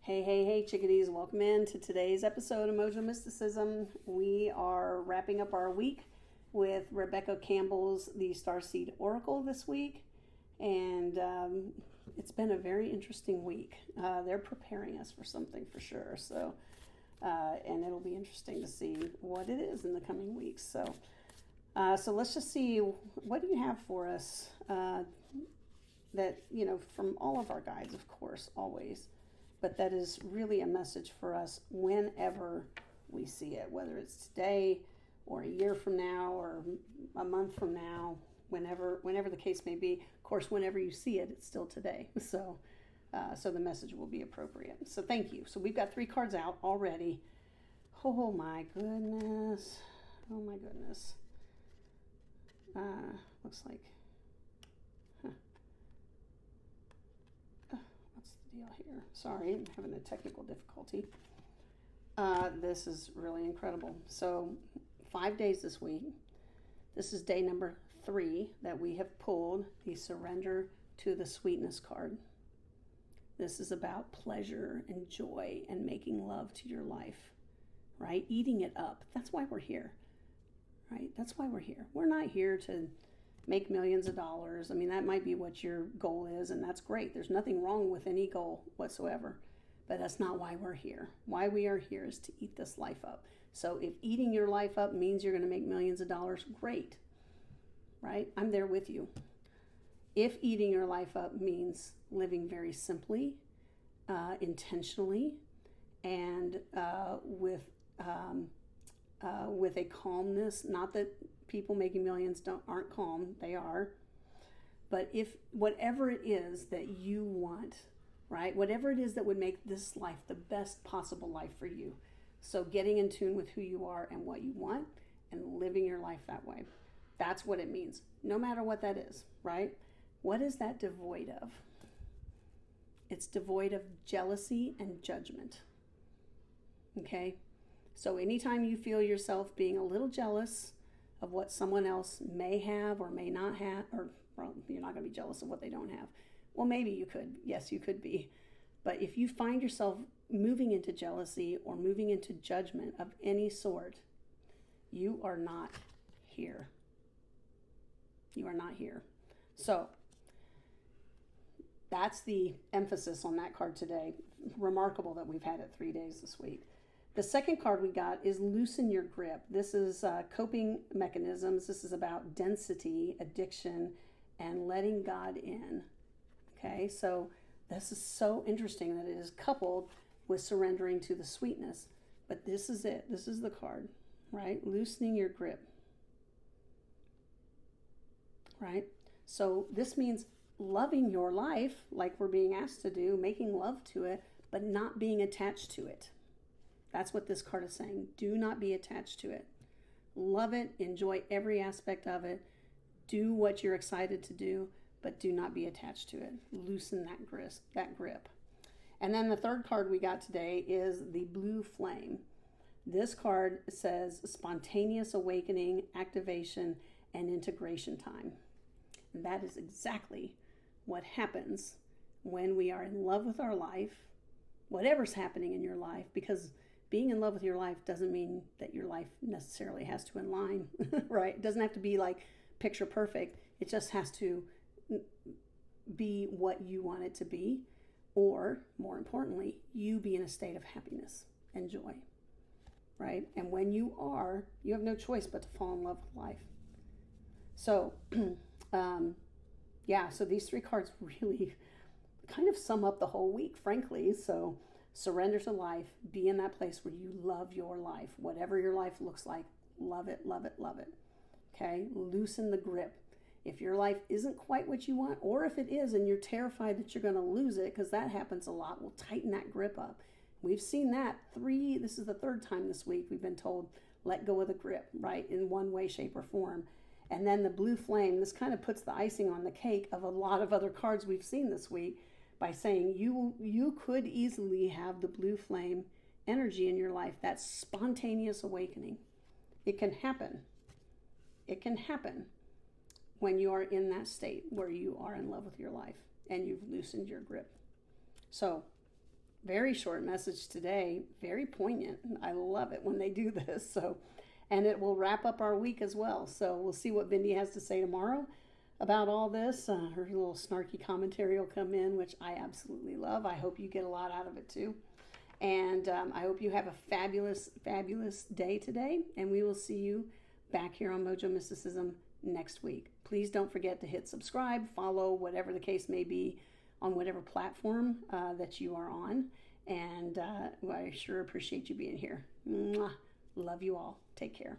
Hey, hey, hey, chickadees. Welcome in to today's episode of Emojial Mysticism. We are wrapping up our week with Rebecca Campbell's The Starseed Oracle this week. And it's been a very interesting week. They're preparing us for something for sure. And it'll be interesting to see what it is in the coming weeks. So let's just see, what do you have for us that, from all of our guides, of course, always. But that is really a message for us whenever we see it, whether it's today or a year from now or a month from now, whenever the case may be. Of course, whenever you see it, it's still today. So the message will be appropriate. So thank you. So we've got 3 cards out already. Oh my goodness. Oh my goodness. Looks like, what's the deal here? Sorry, I'm having a technical difficulty. This is really incredible. So 5 days this week. This is day number 3 that we have pulled the Surrender to the Sweetness card. This is about pleasure and joy and making love to your life, right? Eating it up. That's why we're here, right? That's why we're here. We're not here to make millions of dollars. I mean, that might be what your goal is, and that's great. There's nothing wrong with any goal whatsoever, but that's not why we're here. Why we are here is to eat this life up. So if eating your life up means you're going to make millions of dollars, great, right? I'm there with you. If eating your life up means living very simply, intentionally, and with a calmness, not that people making millions aren't calm, they are, but if whatever it is that you want, right, whatever it is that would make this life the best possible life for you, so getting in tune with who you are and what you want and living your life that way, that's what it means, no matter what that is, right? What is that devoid of? It's devoid of jealousy and judgment. Okay? So anytime you feel yourself being a little jealous of what someone else may have or may not have, or well, you're not going to be jealous of what they don't have. Well, maybe you could. Yes, you could be. But if you find yourself moving into jealousy or moving into judgment of any sort, you are not here. You are not here. So that's the emphasis on that card today. Remarkable that we've had it 3 days this week. The second card we got is Loosen Your Grip. This is coping mechanisms. This is about density, addiction, and letting God in. Okay, so this is so interesting that it is coupled with surrendering to the sweetness. But this is it. This is the card, right? Loosening your grip. Right? So this means loving your life like we're being asked to do, making love to it, but not being attached to it. That's what this card is saying. Do not be attached to it. Love it. Enjoy every aspect of it. Do what you're excited to do, but do not be attached to it. Loosen that grip. And then the third card we got today is the Blue Flame. This card says spontaneous awakening, activation, and integration time. And that is exactly what happens when we are in love with our life, whatever's happening in your life, because being in love with your life doesn't mean that your life necessarily has to align, right? It doesn't have to be like picture perfect. It just has to be what you want it to be, or more importantly, you be in a state of happiness and joy, right? And when you are, you have no choice but to fall in love with life. So, so these 3 cards really kind of sum up the whole week, frankly. So surrender to life, be in that place where you love your life, whatever your life looks like, love it, love it, love it. Okay, loosen the grip. If your life isn't quite what you want, or if it is and you're terrified that you're going to lose it, because that happens a lot, we'll tighten that grip up. We've seen that this is the 3rd time this week we've been told, let go of the grip, right, in one way, shape, or form. And then the Blue Flame, this kind of puts the icing on the cake of a lot of other cards we've seen this week by saying you could easily have the Blue Flame energy in your life, that spontaneous awakening. It can happen. It can happen when you are in that state where you are in love with your life and you've loosened your grip. So very short message today, very poignant. I love it when they do this. So, and it will wrap up our week as well. So we'll see what Vindy has to say tomorrow about all this. Her little snarky commentary will come in, which I absolutely love. I hope you get a lot out of it too. And I hope you have a fabulous, fabulous day today. And we will see you back here on Mojo Mysticism next week. Please don't forget to hit subscribe, follow, whatever the case may be, on whatever platform that you are on. And I sure appreciate you being here. Mwah. Love you all. Take care.